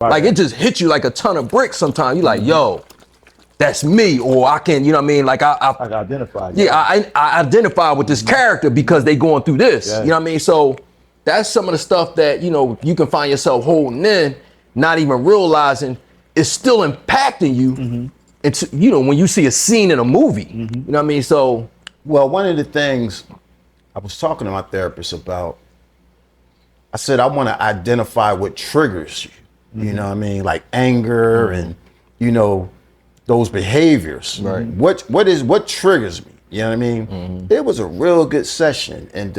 Like it just hits you like a ton of bricks sometimes. You like, yo, that's me, or I can, you know what I mean? Like I identify. Yeah, I identify with this character because they going through this. Yeah. You know what I mean? So that's some of the stuff that, you know, you can find yourself holding in, not even realizing it's still impacting you. It's, you know, when you see a scene in a movie, you know what I mean? So, well, one of the things I was talking to my therapist about, I said, I want to identify what triggers you. You know what I mean? Like anger and, you know, those behaviors. Right. What triggers me? You know what I mean? It was a real good session. And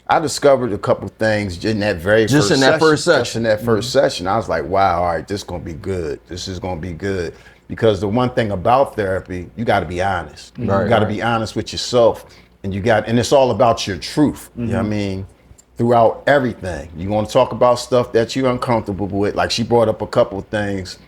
I discovered a couple of things in that Just in that first session. Just in that first session. I was like, wow, all right, this is gonna be good. This is gonna be good. Because the one thing about therapy, you gotta be honest. Right, you gotta right. be honest with yourself. And it's all about your truth. You know what I mean? Throughout everything. You want to talk about stuff that you're uncomfortable with. Like she brought up a couple of things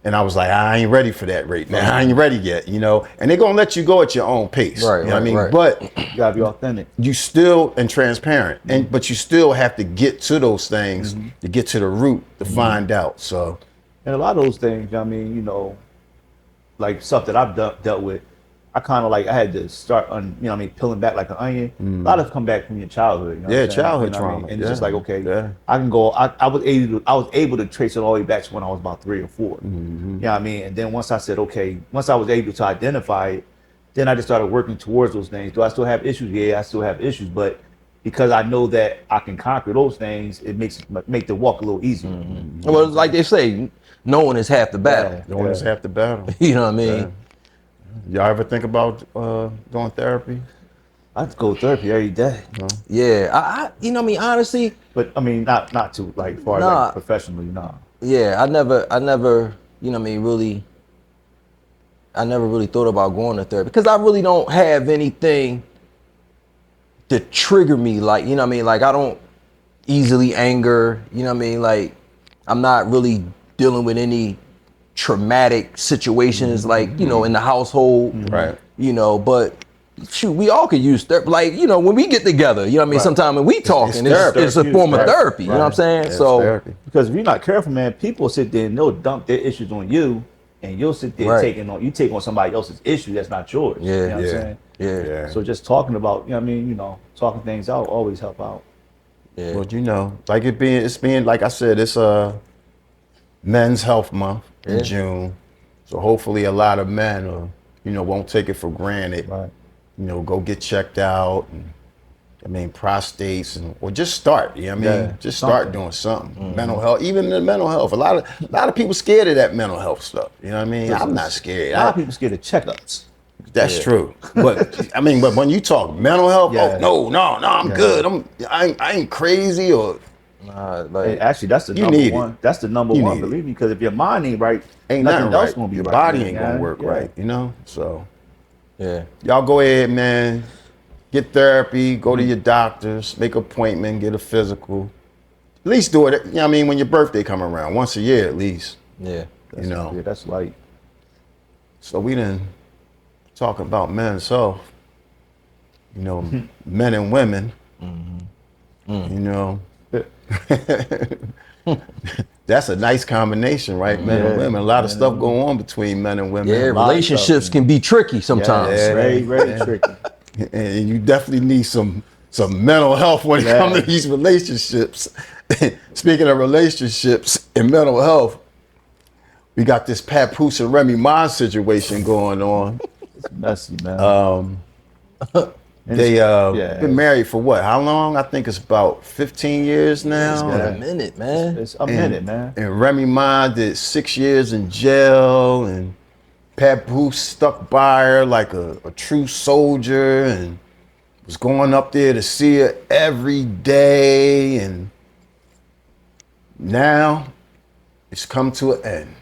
and I was like, I ain't ready for that right now. I ain't ready yet, you know? And they're gonna let you go at your own pace. Right, you know what I mean? right. But You gotta be authentic. you still, and transparent, but you still have to get to those things to get to the root to find out, so. And a lot of those things, I mean, you know, like stuff that I've dealt with, I kind of like, I had to start, you know what I mean, peeling back like an onion. A lot of come back from your childhood. You know what I'm saying? Childhood You know what I mean? trauma. And it's just like, okay, Yeah. I can go, I was able to trace it all the way back to when I was about 3 or 4. You know what I mean? And then once I said, okay, once I was able to identify it, then I just started working towards those things. Do I still have issues? Yeah, I still have issues, but because I know that I can conquer those things, it make the walk a little easier. well, like they say, knowing is half the battle. No one is half the battle. You know what I mean? Y'all ever think about doing therapy? I go to therapy every day, Yeah, I you know what I mean, honestly, but I mean, not too like far as Nah. like professionally, nah. yeah, I never, you know what I mean, really, I never really thought about going to therapy because I really don't have anything to trigger me. Like, you know what I mean? Like, I don't easily anger, you know what I mean? Like, I'm not really dealing with any traumatic situations, like, you know, in the household, Right. you know, but shoot, we all could use therapy. Like, you know, when we get together, you know what I mean? Sometimes when we talking, therapy. it's a form of therapy, you know what I'm saying? Yeah, it's So, therapy. Because if you're not careful, man, people sit there and they'll dump their issues on you, and you'll sit there Right. take on somebody else's issue that's not yours. Yeah. You know what I'm Yeah. saying? yeah. So just talking about, you know what I mean, you know, talking things out always help out. Yeah. Well, you know, like it's being like I said, it's Men's Health Month in June. So hopefully a lot of men won't take it for granted. Right. You know, go get checked out and prostates or just start. You know what I mean? Yeah, Just start doing something. Mental health, even the mental health. A lot of people scared of that mental health stuff. You know what I mean? I'm not scared. A lot of people scared of checkups. That's true. But but when you talk mental health, Yeah. oh no, I'm good. I ain't crazy or Like, And actually, that's the You number need it. one. That's the number You one. need it. Believe me, because if your mind ain't right, ain't nothing nothing else right. gonna be Your right. body man. ain't gonna work Yeah. right. You know. So yeah. y'all go ahead, man. Get therapy. Go to your doctors. Make an appointment. Get a physical. At least do it. You know what I mean? When your birthday come around, once a year at least. Yeah. You know. Yeah, that's like So we didn't talk about men's health. You know, men and women. You know. That's a nice combination, right? Men and women. A lot of stuff go on between men and women. Yeah, A lot of relationships can be tricky sometimes. Yeah. very, very tricky. and you definitely need some mental health when it comes to these relationships. Speaking of relationships and mental health, we got this Papoose and Remy Ma situation going on. It's messy, man. They yeah. been married for what? How long? I think it's about 15 years now. It's been a minute, man. It's a minute, man. And Remy Ma did 6 years in jail, and Papoose stuck by her like a true soldier and was going up there to see her every day. And now it's come to an end.